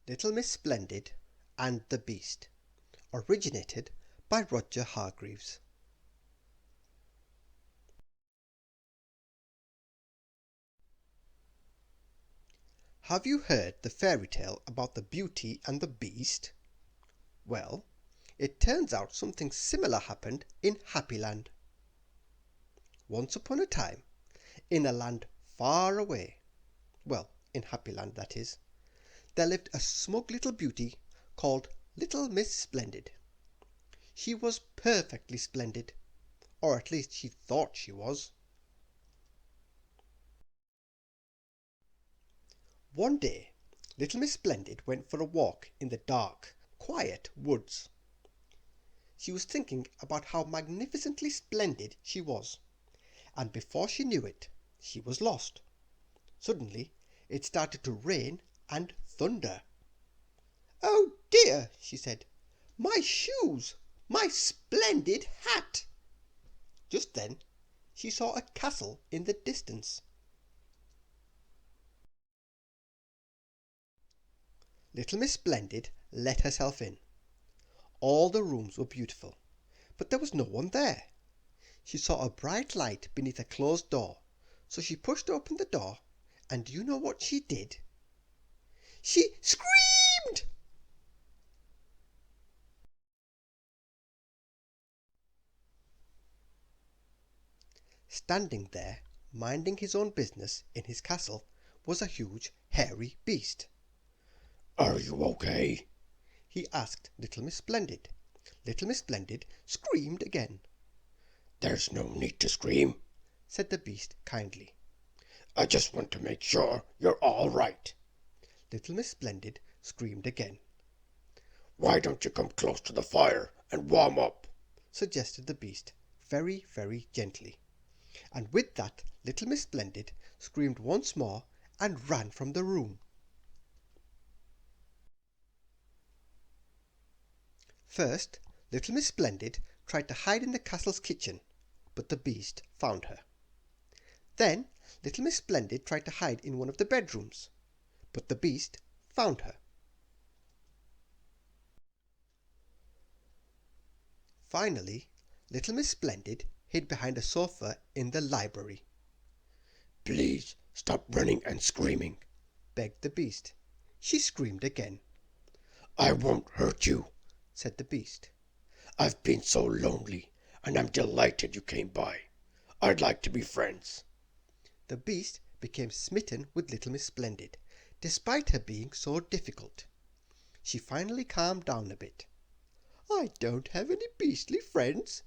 Little Miss Splendid and the Beast, originated by Roger Hargreaves. Have you heard the fairy tale about the Beauty and the Beast? Well, it turns out something similar happened in Happyland. Once upon a time, in a land far away, well, in Happyland that is, there lived a smug little beauty called Little Miss Splendid. She was perfectly splendid, or at least she thought she was. One day, Little Miss Splendid went for a walk in the dark, quiet woods. She was thinking about how magnificently splendid she was, and before she knew it, she was lost. Suddenly, it started to rain and thunder. "Oh dear!" she said. "My shoes! My splendid hat!" Just then she saw a castle in the distance. Little Miss Splendid let herself in. All the rooms were beautiful, but there was no one there. She saw a bright light beneath a closed door, so she pushed open the door, and do you know what she did? She screamed! Standing there, minding his own business in his castle, was a huge, hairy beast. "Are you okay?" he asked Little Miss Splendid. Little Miss Splendid screamed again. "There's no need to scream," said the beast kindly. "I just want to make sure you're all right." Little Miss Splendid screamed again. "Why don't you come close to the fire and warm up?" suggested the beast, very, very gently. And with that Little Miss Splendid screamed once more and ran from the room. First, Little Miss Splendid tried to hide in the castle's kitchen, but the beast found her. Then Little Miss Splendid tried to hide in one of the bedrooms, but the beast found her. Finally, Little Miss Splendid hid behind a sofa in the library. "Please stop running and screaming," begged the beast. She screamed again. "I won't hurt you," said the beast. "I've been so lonely, and I'm delighted you came by. I'd like to be friends." The beast became smitten with Little Miss Splendid, despite her being so difficult. She finally calmed down a bit. "I don't have any beastly friends,"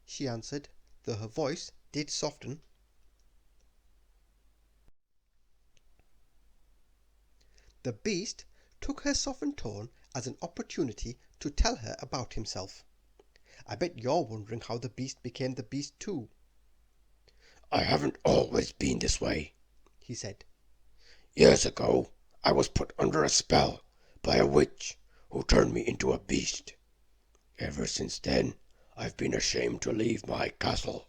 she answered, though her voice did soften. The beast took her softened tone as an opportunity to tell her about himself. I bet you're wondering how the beast became the beast too. "I haven't always been this way," he said. "Years ago I was put under a spell by a witch who turned me into a beast. Ever since then I've been ashamed to leave my castle."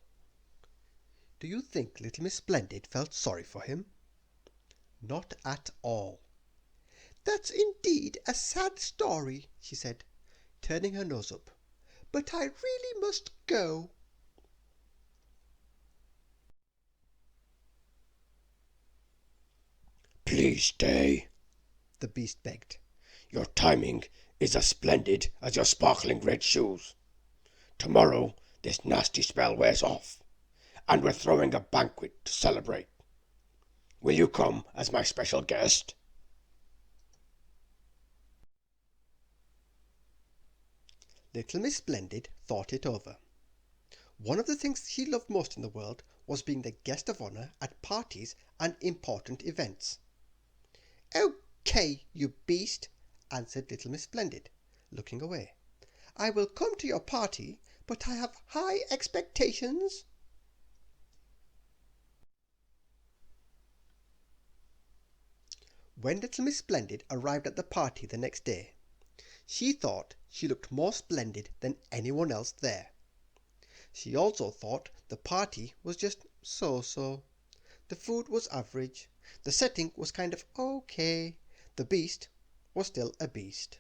Do you think Little Miss Splendid felt sorry for him? Not at all. "That's indeed a sad story," she said, turning her nose up. "But I really must go." "Please stay," the beast begged. "Your timing is as splendid as your sparkling red shoes. Tomorrow this nasty spell wears off, and we're throwing a banquet to celebrate. Will you come as my special guest?" Little Miss Splendid thought it over. One of the things she loved most in the world was being the guest of honor at parties and important events. "Okay, you beast," answered Little Miss Splendid, looking away. "I will come to your party, but I have high expectations." When Little Miss Splendid arrived at the party the next day, she thought she looked more splendid than anyone else there. She also thought the party was just so-so. The food was average, the setting was kind of okay, the beast, was still a beast.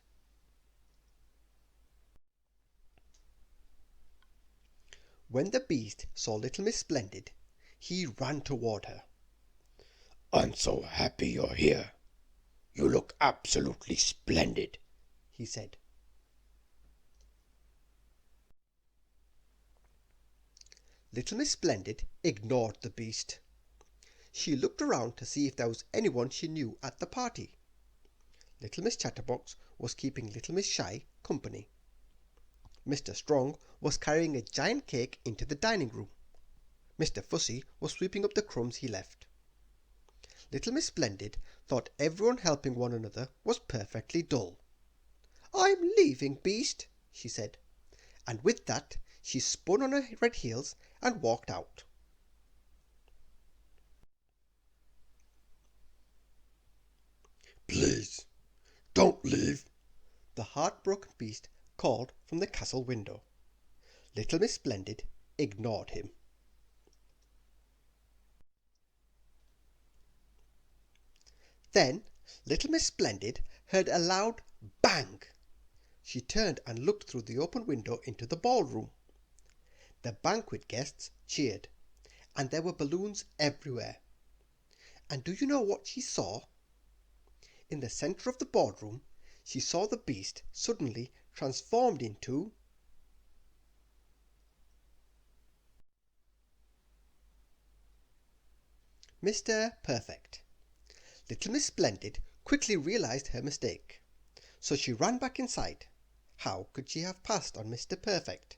When the beast saw little Miss Splendid, he ran toward her. "I'm so happy you're here. You look absolutely splendid," he said. Little Miss Splendid ignored the beast. She looked around to see if there was anyone she knew at the party. Little Miss Chatterbox was keeping Little Miss Shy company. Mr. Strong was carrying a giant cake into the dining room. Mr. Fussy was sweeping up the crumbs he left. Little Miss Splendid thought everyone helping one another was perfectly dull. "I'm leaving, beast," she said, and with that she spun on her red heels and walked out. "Please, don't leave," the heartbroken beast called from the castle window. Little Miss Splendid ignored him. Then Little Miss Splendid heard a loud bang. She turned and looked through the open window into the ballroom. The banquet guests cheered, and there were balloons everywhere. And do you know what she saw? In the centre of the ballroom, she saw the beast suddenly transformed into Mr. Perfect. Little Miss Splendid quickly realized her mistake, so she ran back inside. How could she have passed on Mr. Perfect?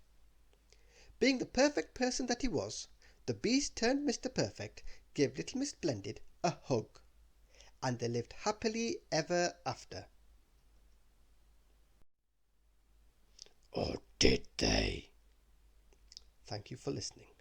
Being the perfect person that he was, the beast turned Mr. Perfect, gave Little Miss Splendid a hug, and they lived happily ever after. "Or did they?" Thank you for listening.